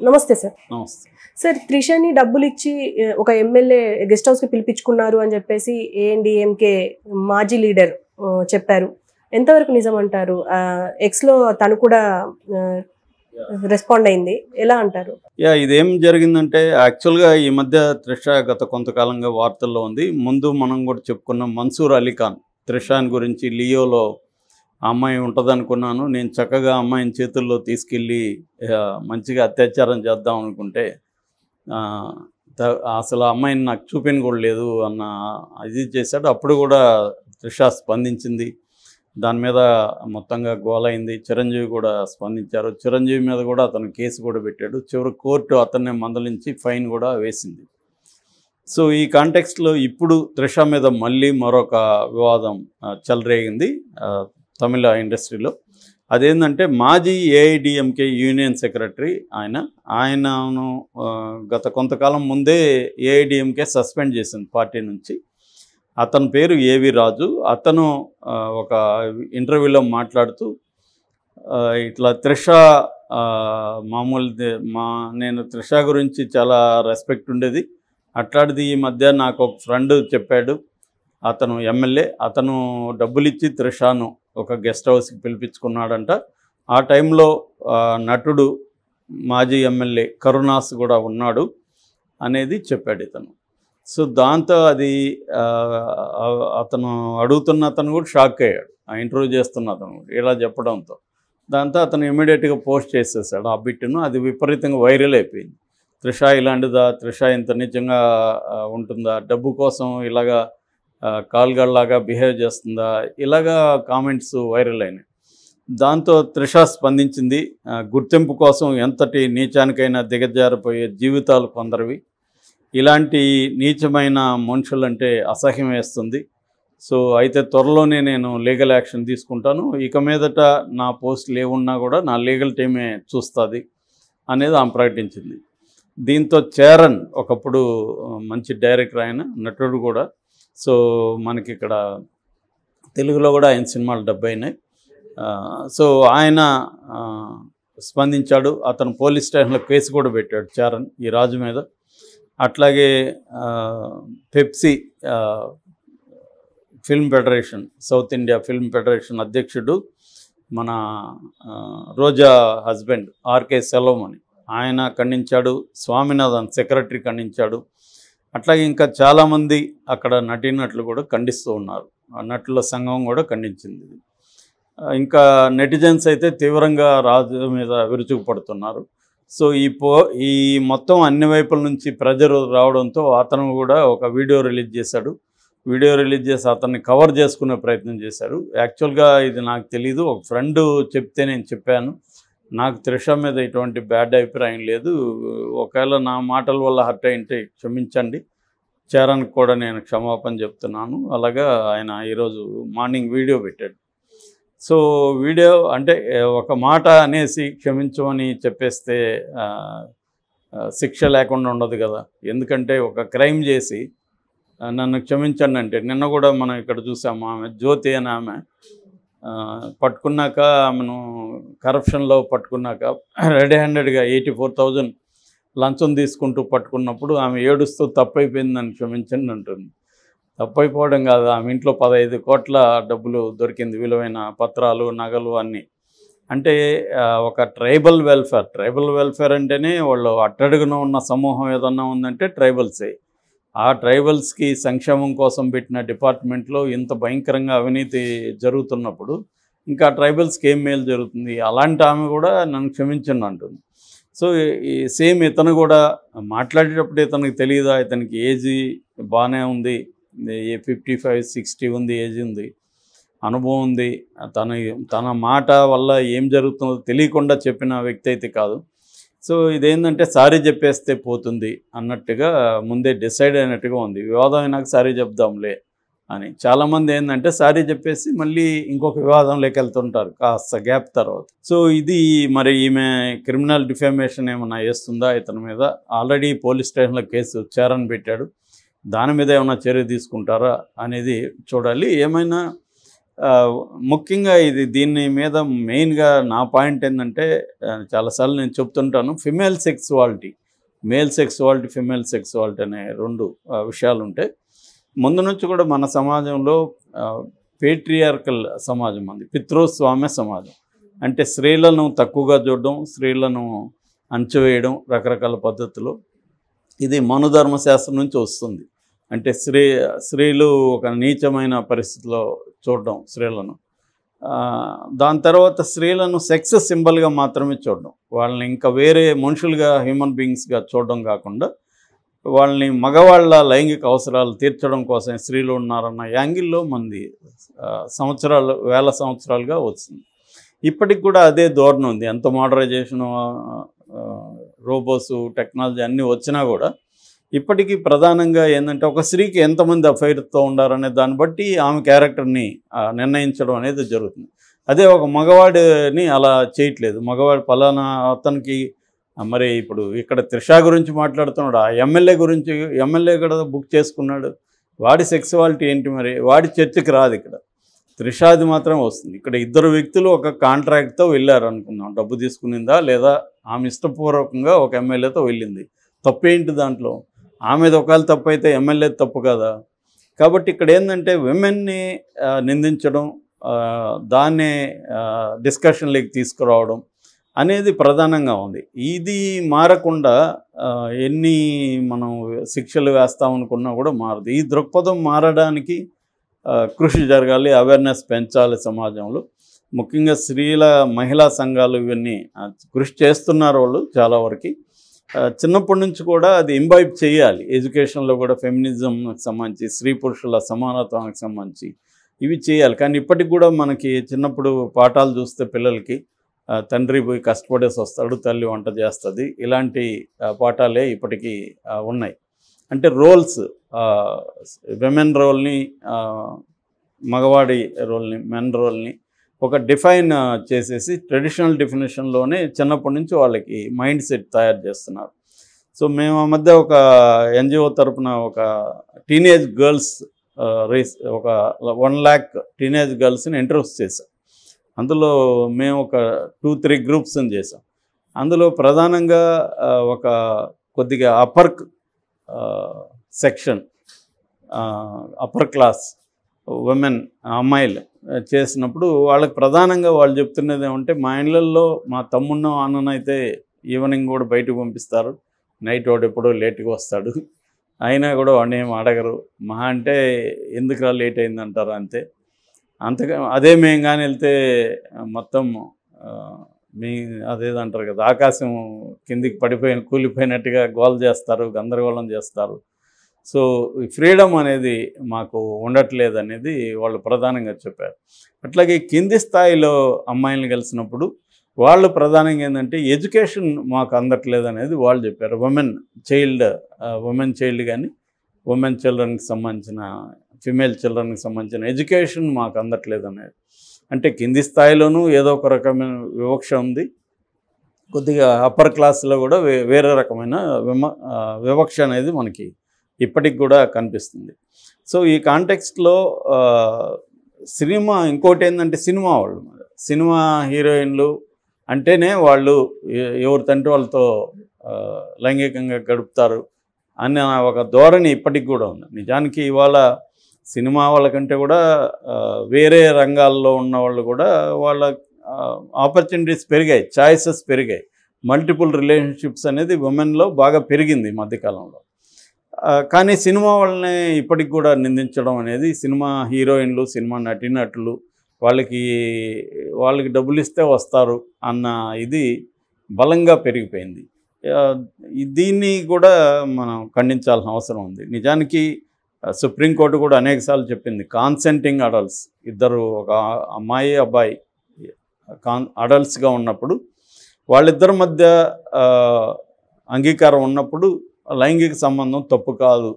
నమస్తే సార్. నమస్తే సార్, త్రిషని డబ్బులు ఇచ్చి ఒక ఎమ్మెల్యే గెస్ట్ హౌస్ కి పిలిపించుకున్నారు అని చెప్పేసి ఏఎన్డీఎంకే మాజీ లీడర్ చెప్పారు. ఎంతవరకు నిజం అంటారు? ఎక్స్ లో తను కూడా రెస్పాండ్ అయింది, ఎలా అంటారు? ఇదేం జరిగిందంటే యాక్చువల్గా ఈ మధ్య త్రిష గత కొంతకాలంగా వార్తల్లో ఉంది. ముందు మనం కూడా చెప్పుకున్నాం, మన్సూర్ అలీ ఖాన్ త్రిషాన్ గురించి లియోలో అమ్మాయి ఉంటుంది అనుకున్నాను, నేను చక్కగా అమ్మాయిని చేతుల్లో తీసుకెళ్ళి మంచిగా అత్యాచారం చేద్దాం అనుకుంటే అసలు అమ్మాయిని నాకు చూపిన కూడా లేదు అన్న ఇది చేశాడు. అప్పుడు కూడా త్రిష స్పందించింది, దాని మీద మొత్తంగా గోలైంది. చిరంజీవి కూడా స్పందించారు, చిరంజీవి మీద కూడా అతను కేసు కూడా పెట్టాడు. చివరి కోర్టు అతన్నే మందలించి ఫైన్ కూడా వేసింది. సో ఈ కాంటెక్స్ట్లో ఇప్పుడు త్రిష మీద మళ్ళీ మరొక వివాదం చెలరేగింది తమిళ ఇండస్ట్రీలో. అదేంటంటే మాజీ ఏఐడిఎంకే యూనియన్ సెక్రటరీ ఆయనను గత కొంతకాలం ముందే ఏఐడిఎంకే సస్పెండ్ చేసింది పార్టీ నుంచి. అతని పేరు ఏవి రాజు. అతను ఒక ఇంటర్వ్యూలో మాట్లాడుతూ ఇట్లా త్రిష నేను త్రిష గురించి చాలా రెస్పెక్ట్ ఉండేది, అట్లాంటిది ఈ మధ్య నాకు ఒక ఫ్రెండ్ చెప్పాడు, అతను ఎమ్మెల్యే, అతను డబ్బులు ఇచ్చి త్రిషను ఒక గెస్ట్ హౌస్కి పిలిపించుకున్నాడంట. ఆ టైంలో నటుడు మాజీ ఎమ్మెల్యే కరుణాస్ కూడా ఉన్నాడు అనేది చెప్పాడు ఇతను. సో దాంతో అది అతను అడుగుతున్న అతను కూడా షాక్ అయ్యాడు, ఆ ఇంటర్వ్యూ చేస్తున్న అతను ఇలా చెప్పడంతో. దాంతో అతను ఇమీడియట్గా పోస్ట్ చేసేసాడు ఆ బిట్ను. అది విపరీతంగా వైరల్ అయిపోయింది. త్రిష ఇలాంటిదా, త్రిష ఇంత నిజంగా ఉంటుందా, డబ్బు కోసం ఇలాగా కాల్గల్లాగా బిహేవ్ చేస్తుందా, ఇలాగా కామెంట్స్ వైరల్ అయినాయి. దాంతో త్రిష స్పందించింది, గుర్తింపు కోసం ఎంతటి నీచానికైనా దిగజారిపోయే జీవితాలు కొందరివి, ఇలాంటి నీచమైన మనుషులంటే అసహ్యం వేస్తుంది. సో అయితే త్వరలోనే నేను లీగల్ యాక్షన్ తీసుకుంటాను, ఇక మీదట నా పోస్టులు ఏమున్నా కూడా నా లీగల్ టీమే చూస్తుంది అనేది ఆమె ప్రకటించింది. దీంతో చరణ్ ఒకప్పుడు మంచి డైరెక్టర్, ఆయన నటుడు కూడా. సో మనకి ఇక్కడ తెలుగులో కూడా ఆయన సినిమాలు 70 అయినాయి. సో ఆయన స్పందించాడు, అతను పోలీస్ స్టేషన్లో కేసు కూడా పెట్టాడు చరణ్ ఈ రాజు మీద. అట్లాగే Pepsi film federation, south India film federation అధ్యక్షుడు మన రోజా హస్బెండ్ ఆర్కే సెల్వమణి, ఆయన ఖండించాడు. స్వామినాథన్ సెక్రటరీ ఖండించాడు. అట్లాగే ఇంకా చాలామంది అక్కడ నటీనటులు కూడా ఖండిస్తూ ఉన్నారు, నటుల సంఘం కూడా ఖండించింది. ఇంకా నెటిజన్స్ అయితే తీవ్రంగా రాజు మీద విరుచుకుపడుతున్నారు. సో ఈ మొత్తం అన్ని వైపుల నుంచి ప్రెజర్ రావడంతో అతను కూడా ఒక వీడియో రిలీజ్ చేశాడు. వీడియో రిలీజ్ చేసి అతన్ని కవర్ చేసుకునే ప్రయత్నం చేశారు. యాక్చువల్గా ఇది నాకు తెలీదు, ఒక ఫ్రెండ్ చెప్తే నేను చెప్పాను. నాకు త్రిష మీద ఇటువంటి బ్యాడ్ అభిప్రాయం లేదు, ఒకవేళ నా మాటల వల్ల హర్ట్ అయింటే క్షమించండి, చరణ్కి కూడా నేను క్షమాపణ చెప్తున్నాను. అలాగా ఆయన ఈరోజు మార్నింగ్ వీడియో పెట్టాడు. సో వీడియో అంటే ఒక మాట అనేసి క్షమించమని చెప్పేస్తే శిక్ష లేకుండా ఉండదు కదా. ఎందుకంటే ఒక క్రైమ్ చేసి నన్ను క్షమించండి అంటే, నిన్న కూడా మనం ఇక్కడ చూసాము, ఆమె జ్యోతి అని ఆమె పట్టుకున్నాక, ఆమెను కరప్షన్లో పట్టుకున్నాక రెడీ హ్యాండెడ్గా 84,000 లంచం తీసుకుంటూ పట్టుకున్నప్పుడు ఆమె ఏడుస్తూ తప్పైపోయిందని క్షమించండి అంటుంది. తప్పైపోవడం కాదు, ఆమె ఇంట్లో 15 కోట్ల డబ్బులు దొరికింది, విలువైన పత్రాలు, నగలు అన్నీ. అంటే ఒక ట్రైబల్ వెల్ఫేర్ అంటేనే వాళ్ళు అట్టడుగున ఉన్న సమూహం ఏదన్నా ఉందంటే ట్రైబల్సే. ఆ ట్రైబల్స్కి సంక్షేమం కోసం పెట్టిన డిపార్ట్మెంట్లో ఇంత భయంకరంగా అవినీతి జరుగుతున్నప్పుడు ఇంకా ట్రైబల్స్కి ఏం మేలు జరుగుతుంది? అలాంటి ఆమె కూడా నన్ను క్షమించండి అంటుంది. సో ఈ సేమ్ ఇతను కూడా మాట్లాడేటప్పుడు ఇతనికి తెలియదా, ఇతనికి ఏజ్ బాగానే ఉంది, 55-60 ఉంది, ఏజ్ ఉంది, అనుభవం ఉంది, తన మాట వల్ల ఏం జరుగుతుందో తెలియకుండా చెప్పిన వ్యక్తి అయితే కాదు. సో ఇదేంటంటే సారీ చెప్పేస్తే పోతుంది అన్నట్టుగా ముందే డిసైడ్ అయినట్టుగా ఉంది. వివాదం అయినాక సారీ చెప్దాంలే అని. చాలామంది ఏంటంటే సారీ చెప్పేసి మళ్ళీ ఇంకొక వివాదంలోకి వెళ్తుంటారు కాస్త గ్యాప్ తర్వాత. సో ఇది మరి ఈమె క్రిమినల్ డిఫామేషన్ ఏమైనా వేస్తుందా ఇతని మీద? ఆల్రెడీ పోలీస్ స్టేషన్లో కేసు చరణ్ పెట్టాడు, దాని మీద ఏమైనా చర్య తీసుకుంటారా అనేది చూడాలి. ఏమైనా ముఖ్యంగా దీని మీద మెయిన్గా నా పాయింట్ ఏంటంటే చాలాసార్లు నేను చెప్తుంటాను, female sexuality, male sexuality, female sexuality అనే రెండు విషయాలు ఉంటాయి. ముందు నుంచి కూడా మన సమాజంలో పేట్రియార్కల్ సమాజం ఉంది, పితృస్వామ్య సమాజం. అంటే స్త్రీలను తక్కువగా చూడడం, స్త్రీలను అంచువేయడం రకరకాల పద్ధతులు. ఇది మనుధర్మశాస్త్రం నుంచి వస్తుంది. అంటే స్త్రీలు ఒక నీచమైన పరిస్థితిలో చూడడం స్త్రీలను. దాని తర్వాత స్త్రీలను సెక్స్ సింబల్గా మాత్రమే చూడడం, వాళ్ళని ఇంకా వేరే మనుషులుగా, హ్యూమన్ బీయింగ్స్గా చూడడం కాకుండా వాళ్ళని మగవాళ్ళ లైంగిక అవసరాలు తీర్చడం కోసం స్త్రీలు ఉన్నారన్న యాంగిల్లో మంది సంవత్సరాలు, వేల సంవత్సరాలుగా వస్తుంది. ఇప్పటికి కూడా అదే ధోరణి ఉంది. ఎంత మోడరైజేషను, రోబోసు, టెక్నాలజీ అన్నీ వచ్చినా కూడా ఇప్పటికీ ప్రధానంగా ఏంటంటే ఒక స్త్రీకి ఎంతమంది అఫైర్తో ఉండారనే దాన్ని బట్టి ఆమె క్యారెక్టర్ని నిర్ణయించడం అనేది జరుగుతుంది. అదే ఒక మగవాడిని అలా చేయట్లేదు. మగవాడు ఫలానా అతనికి, మరి ఇప్పుడు ఇక్కడ త్రిష గురించి మాట్లాడుతున్నాడు, ఆ ఎమ్మెల్యే గురించి, ఎమ్మెల్యే కూడా బుక్ చేసుకున్నాడు, వాడి సెక్సువాలిటీ ఏంటి, మరి వాడి చర్చకి రాదు. ఇక్కడ త్రిషాది మాత్రం వస్తుంది. ఇక్కడ ఇద్దరు వ్యక్తులు ఒక కాంట్రాక్ట్తో వెళ్ళారు అనుకుందాం, డబ్బు తీసుకునిందా లేదా ఆమె ఇష్టపూర్వకంగా ఒక ఎమ్మెల్యేతో వెళ్ళింది, తప్పేంటి దాంట్లో? ఆమెది ఒకవేళ తప్పు అయితే ఎమ్మెల్యే తప్పు కదా. కాబట్టి ఇక్కడ ఏంటంటే విమెన్ని నిందించడం, దాన్నే డిస్కషన్లోకి తీసుకురావడం అనేది ప్రధానంగా ఉంది. ఇది మారకుండా ఎన్ని మనం శిక్షలు వేస్తామనుకున్నా కూడా మారదు. ఈ దృక్పథం మారడానికి కృషి జరగాలి, అవేర్నెస్ పెంచాలి సమాజంలో. ముఖ్యంగా స్త్రీల, మహిళా సంఘాలు ఇవన్నీ కృషి చేస్తున్నారు వాళ్ళు చాలా వరకు. చిన్నప్పటి నుంచి కూడా అది ఇంబైబ్ చేయాలి. ఎడ్యుకేషన్లో కూడా ఫెమినిజంకి సంబంధించి, స్త్రీ పురుషుల సమానత్వానికి సంబంధించి ఇవి చేయాలి. కానీ ఇప్పటికి కూడా మనకి చిన్నప్పుడు పాఠాలు చూస్తే పిల్లలకి తండ్రి పోయి కష్టపడేసి వస్తాడు, తల్లి వంట చేస్తుంది, ఇలాంటి పాఠాలే ఇప్పటికీ ఉన్నాయి. అంటే రోల్స్, విమెన్ రోల్ని, మగవాడి రోల్ని, మెన్ రోల్ని ఒక డిఫైన్ చేసేసి ట్రెడిషనల్ డెఫినేషన్లోనే చిన్నప్పటి నుంచి వాళ్ళకి మైండ్ సెట్ తయారు చేస్తున్నారు. సో మేము ఆ మధ్య ఒక ఎన్జిఓ తరఫున ఒక టీనేజ్ గర్ల్స్ రేస్, ఒక 1 lakh టీనేజ్ గర్ల్స్ని ఇంట్రొడ్యూస్ చేశాం. అందులో మేము ఒక 2-3 గ్రూప్స్ని చేసాం. అందులో ప్రధానంగా ఒక కొద్దిగా upper section, upper class women, అమ్మాయిలు చేసినప్పుడు వాళ్ళకి ప్రధానంగా వాళ్ళు చెప్తున్నది ఏమంటే, మా ఇళ్ళల్లో మా తమ్మున్న అన్ననైతే ఈవినింగ్ కూడా బయటకు పంపిస్తారు, నైట్ వాడు ఎప్పుడో లేట్గా వస్తాడు, అయినా కూడా వాడిని ఏం అడగరు, మహా అంటే ఎందుకురా లేట్ అయిందంటారు అంతే. అంతగా అదే మేము కానీ వెళ్తే మొత్తం మీ అదేదంటారు కదా, ఆకాశం కిందికి కూలిపోయినట్టుగా గోల చేస్తారు, గందరగోళం చేస్తారు. సో ఈ ఫ్రీడమ్ అనేది మాకు ఉండట్లేదు అనేది వాళ్ళు ప్రధానంగా చెప్పారు. అట్లాగే కింది స్థాయిలో అమ్మాయిలను కలిసినప్పుడు వాళ్ళు ప్రధానంగా ఏంటంటే ఎడ్యుకేషన్ మాకు అందట్లేదు అనేది వాళ్ళు చెప్పారు. ఉమెన్ చైల్డ్ కానీ ఉమెన్ చిల్డ్రన్కి సంబంధించిన, ఫిమేల్ చిల్డ్రన్కి సంబంధించిన ఎడ్యుకేషన్ మాకు అందట్లేదు అనేది. అంటే కింది స్థాయిలోనూ ఏదో ఒక రకమైన వివక్ష ఉంది, కొద్దిగా అప్పర్ క్లాస్లో కూడా వేరే రకమైన వివక్ష అనేది మనకి ఇప్పటికి కూడా కనిపిస్తుంది. సో ఈ కాంటెక్స్ట్లో సినిమా, ఇంకోటి ఏంటంటే సినిమా హీరోయిన్లు అంటేనే వాళ్ళు ఎవరి తండ్రి వాళ్ళతో లైంగికంగా గడుపుతారు అన్న ఒక ధోరణి ఇప్పటికి కూడా ఉంది. నిజానికి ఇవాళ సినిమా వాళ్ళకంటే కూడా వేరే రంగాల్లో ఉన్న వాళ్ళు కూడా వాళ్ళ ఆపర్చునిటీస్ పెరిగాయి, చాయిసెస్ పెరిగాయి, మల్టిపుల్ రిలేషన్షిప్స్ అనేది ఉమెన్లో బాగా పెరిగింది ఈ మధ్యకాలంలో. కానీ సినిమా వాళ్ళని ఇప్పటికి కూడా నిందించడం అనేది, సినిమా హీరోయిన్లు, సినిమా నటీనటులు వాళ్ళకి డబ్బులు ఇస్తే వస్తారు అన్న ఇది బలంగా పెరిగిపోయింది. దీన్ని కూడా మనం ఖండించాల్సిన అవసరం ఉంది. నిజానికి సుప్రీంకోర్టు కూడా అనేకసార్లు చెప్పింది, కాన్సెంటింగ్ అడల్ట్స్, ఇద్దరు ఒక అమ్మాయి అబ్బాయి అడల్ట్స్గా ఉన్నప్పుడు వాళ్ళిద్దరి మధ్య అంగీకారం ఉన్నప్పుడు లైంగిక సంబంధం తప్పు కాదు,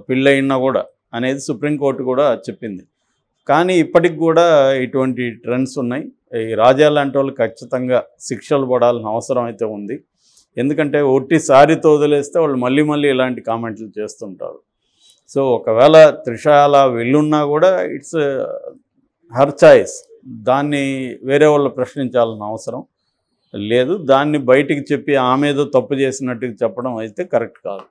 పెళ్ళయినా కూడా అనేది సుప్రీంకోర్టు కూడా చెప్పింది. కానీ ఇప్పటికి కూడా ఇటువంటి ట్రెండ్స్ ఉన్నాయి. ఈ రాజా లాంటి వాళ్ళు ఖచ్చితంగా శిక్షలు పడాల్సిన అవసరం అయితే ఉంది. ఎందుకంటే ఒట్టిసారితో వదిలేస్తే వాళ్ళు మళ్ళీ ఇలాంటి కామెంట్లు చేస్తుంటారు. సో ఒకవేళ త్రిష అలా వెళ్ళున్నా కూడా హర్ చాయిస్. దాన్ని వేరే వాళ్ళు ప్రశ్నించాల్సిన అవసరం లేదు. దాన్ని బయటికి చెప్పి ఆమె ఏదో తప్పు చేసినట్టుగా చెప్పడం అయితే కరెక్ట్ కాదు.